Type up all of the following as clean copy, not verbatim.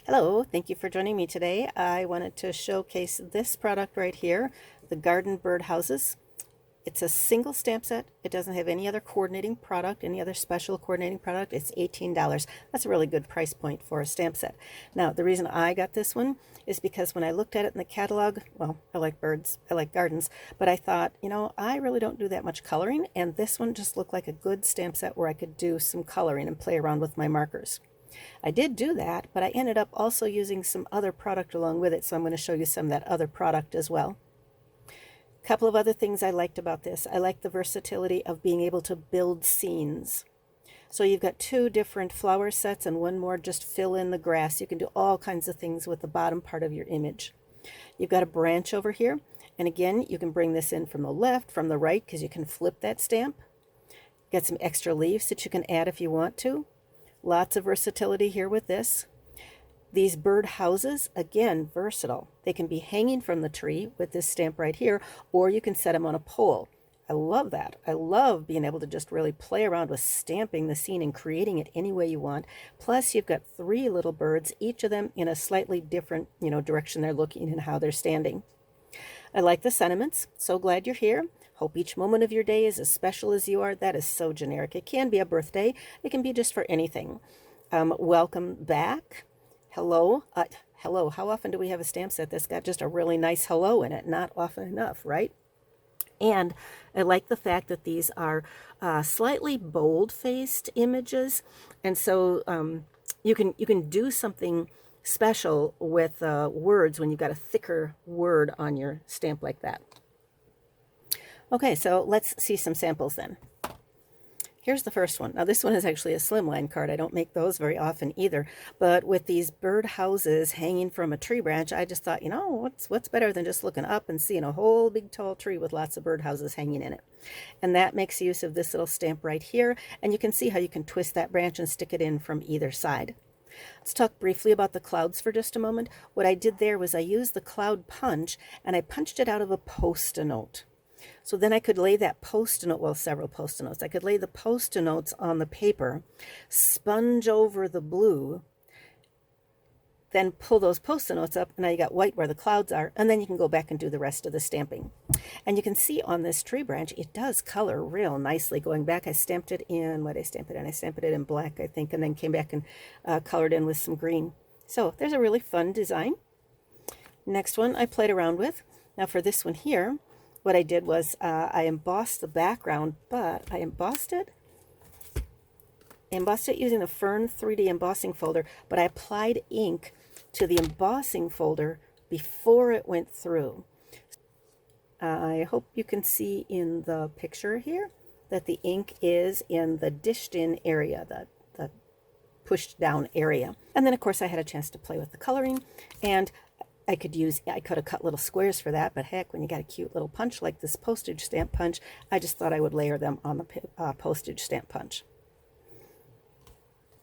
Hello, thank you for joining me today. I wanted to showcase this product right here, the Garden Birdhouses. It's a single stamp set. It doesn't have any other coordinating product, any other special coordinating product. It's $18. That's a really good price point for a stamp set. Now, the reason I got this one is because when I looked at it in the catalog, well, I like birds, I like gardens, but I thought, I really don't do that much coloring, and this one just looked like a good stamp set where I could do some coloring and play around with my markers. I did do that, but I ended up also using some other product along with it, so I'm going to show you some of that other product as well. A couple of other things I liked about this. I like the versatility of being able to build scenes. So you've got two different flower sets and one more just fill in the grass. You can do all kinds of things with the bottom part of your image. You've got a branch over here, and again, you can bring this in from the left, from the right, because you can flip that stamp. Got some extra leaves that you can add if you want to. Lots of versatility here with this. These bird houses, again, versatile. They can be hanging from the tree with this stamp right here, or you can set them on a pole. I love that. I love being able to just really play around with stamping the scene and creating it any way you want. Plus, you've got three little birds, each of them in a slightly different, direction they're looking and how they're standing. I like the sentiments. So glad you're here. Hope each moment of your day is as special as you are. That is so generic. It can be a birthday. It can be just for anything. Welcome back. Hello. Hello. How often do we have a stamp set that's got just a really nice hello in it? Not often enough, right? And I like the fact that these are slightly bold-faced images. And so you can do something special with words when you've got a thicker word on your stamp like that. Okay, so let's see some samples then. Here's the first one. Now this one is actually a slimline card. I don't make those very often either. But with these bird houses hanging from a tree branch, I just thought, what's better than just looking up and seeing a whole big tall tree with lots of bird houses hanging in it. And that makes use of this little stamp right here. And you can see how you can twist that branch and stick it in from either side. Let's talk briefly about the clouds for just a moment. What I did there was I used the cloud punch and I punched it out of a Post-it note. So then I could lay that Post-it note, well, several Post-it notes. I could lay the Post-it notes on the paper, sponge over the blue, then pull those Post-it notes up, and now you got white where the clouds are, and then you can go back and do the rest of the stamping. And you can see on this tree branch, it does color real nicely. Going back, I stamped it in, what did I stamp it in? I stamped it in black, I think, and then came back and colored in with some green. So there's a really fun design. Next one I played around with. Now for this one here, what I did was I embossed the background, but I embossed it using the Fern 3D embossing folder, but I applied ink to the embossing folder before it went through. I hope you can see in the picture here that the ink is in the dished in area, the pushed down area. And then of course I had a chance to play with the coloring, and I could have cut little squares for that, but heck, when you got a cute little punch like this postage stamp punch, I just thought I would layer them on the postage stamp punch.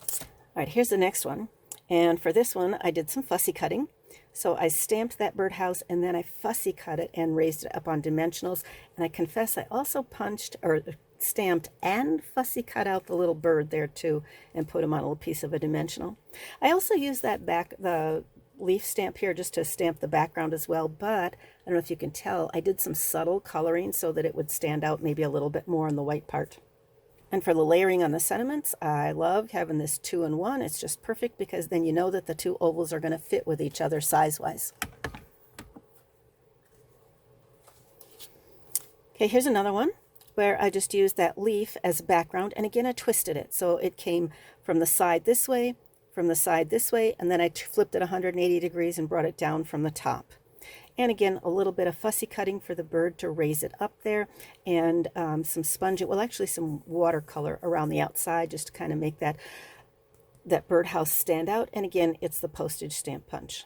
All right, here's the next one. And for this one, I did some fussy cutting. So I stamped that birdhouse and then I fussy cut it and raised it up on dimensionals. And I confess I also punched or stamped and fussy cut out the little bird there too and put him on a little piece of a dimensional. I also used the leaf stamp here just to stamp the background as well, but I don't know if you can tell, I did some subtle coloring so that it would stand out maybe a little bit more on the white part. And for the layering on the sentiments, I love having this 2-in-1. It's just perfect because then you know that the two ovals are going to fit with each other size-wise. Okay, here's another one where I just used that leaf as a background, and again I twisted it so it came from the side this way, from the side this way, and then I flipped it 180 degrees and brought it down from the top. And again, a little bit of fussy cutting for the bird to raise it up there, and some sponge, well actually some watercolor around the outside just to kind of make that birdhouse stand out. And again, it's the postage stamp punch.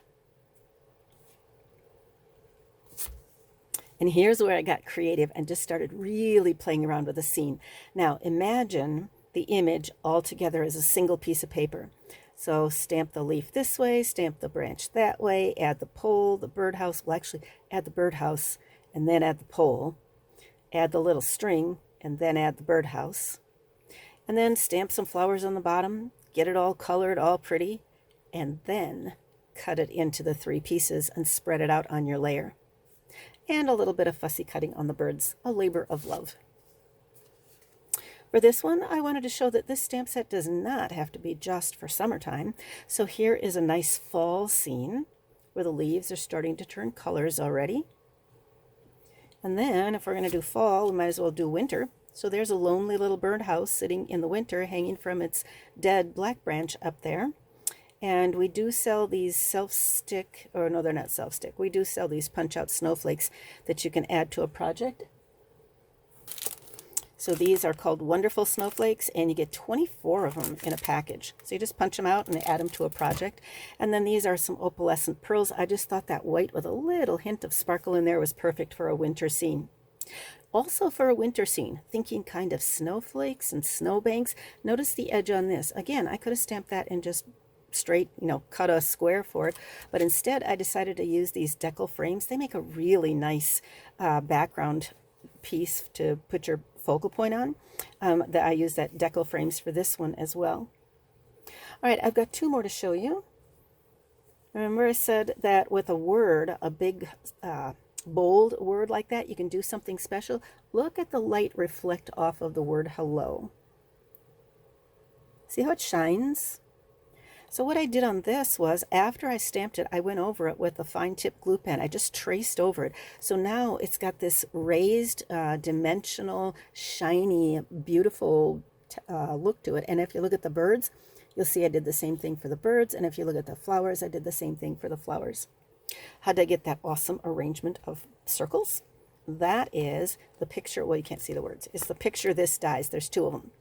And here's where I got creative and just started really playing around with the scene. Now imagine the image all together as a single piece of paper. So stamp the leaf this way, stamp the branch that way, add the pole, the birdhouse. Well, actually, add the birdhouse and then add the pole. Add the little string and then add the birdhouse. And then stamp some flowers on the bottom, get it all colored, all pretty, and then cut it into the 3 pieces and spread it out on your layer. And a little bit of fussy cutting on the birds, a labor of love. For this one, I wanted to show that this stamp set does not have to be just for summertime. So here is a nice fall scene where the leaves are starting to turn colors already. And then if we're going to do fall, we might as well do winter. So there's a lonely little birdhouse sitting in the winter, hanging from its dead black branch up there. And we do sell these self-stick, or no, they're not self-stick. We do sell these punch-out snowflakes that you can add to a project. So these are called Wonderful Snowflakes, and you get 24 of them in a package. So you just punch them out and add them to a project. And then these are some opalescent pearls. I just thought that white with a little hint of sparkle in there was perfect for a winter scene. Also for a winter scene, thinking kind of snowflakes and snowbanks. Notice the edge on this. Again, I could have stamped that in just straight, cut a square for it, but instead I decided to use these decal frames. They make a really nice background piece to put your focal point on. That I use that decal frames for this one as well. All right, I've got 2 more to show you. Remember I said that with a word, a big bold word like that, you can do something special. Look at the light reflect off of the word hello. See how it shines? So what I did on this was, after I stamped it, I went over it with a fine tip glue pen. I just traced over it. So now it's got this raised, dimensional, shiny, beautiful look to it. And if you look at the birds, you'll see I did the same thing for the birds. And if you look at the flowers, I did the same thing for the flowers. How did I get that awesome arrangement of circles? That is the picture. Well, you can't see the words. It's the picture this dies. There's 2 of them.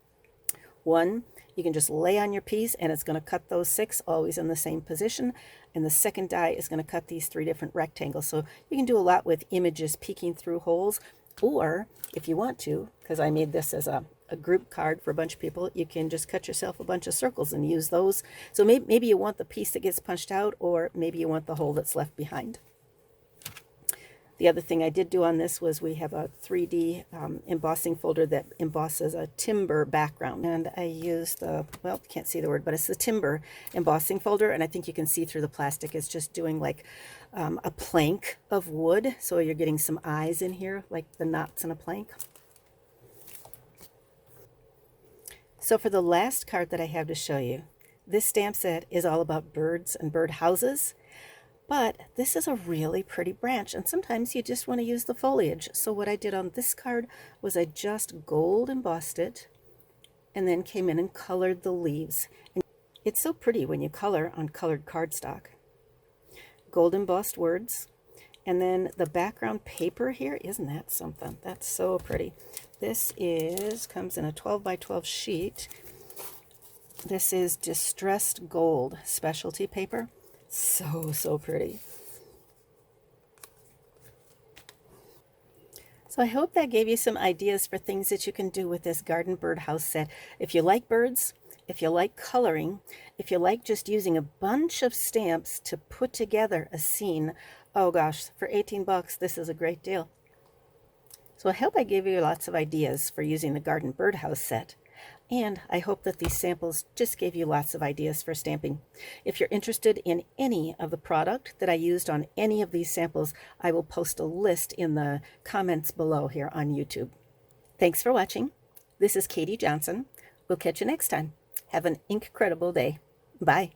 One, you can just lay on your piece and it's going to cut those 6 always in the same position. And the second die is going to cut these 3 different rectangles. So you can do a lot with images peeking through holes. Or if you want to, because I made this as a group card for a bunch of people, you can just cut yourself a bunch of circles and use those. So maybe you want the piece that gets punched out, or maybe you want the hole that's left behind. The other thing I did do on this was we have a 3D embossing folder that embosses a timber background. And I used the, well, you can't see the word, but it's the timber embossing folder. And I think you can see through the plastic. It's just doing like a plank of wood. So you're getting some eyes in here, like the knots in a plank. So for the last card that I have to show you, this stamp set is all about birds and bird houses. But this is a really pretty branch, and sometimes you just want to use the foliage. So what I did on this card was I just gold embossed it and then came in and colored the leaves. And it's so pretty when you color on colored cardstock. Gold embossed words, and then the background paper here, isn't that something? That's so pretty. This comes in a 12 by 12 sheet. This is distressed gold specialty paper. So pretty. So I hope that gave you some ideas for things that you can do with this Garden Birdhouse set. If you like birds, if you like coloring, if you like just using a bunch of stamps to put together a scene, oh gosh, for 18 bucks, this is a great deal. So I hope I gave you lots of ideas for using the Garden Birdhouse set. And I hope that these samples just gave you lots of ideas for stamping. If you're interested in any of the product that I used on any of these samples, I will post a list in the comments below here on YouTube. Thanks for watching. This is Katie Johnson. We'll catch you next time. Have an incredible day. Bye.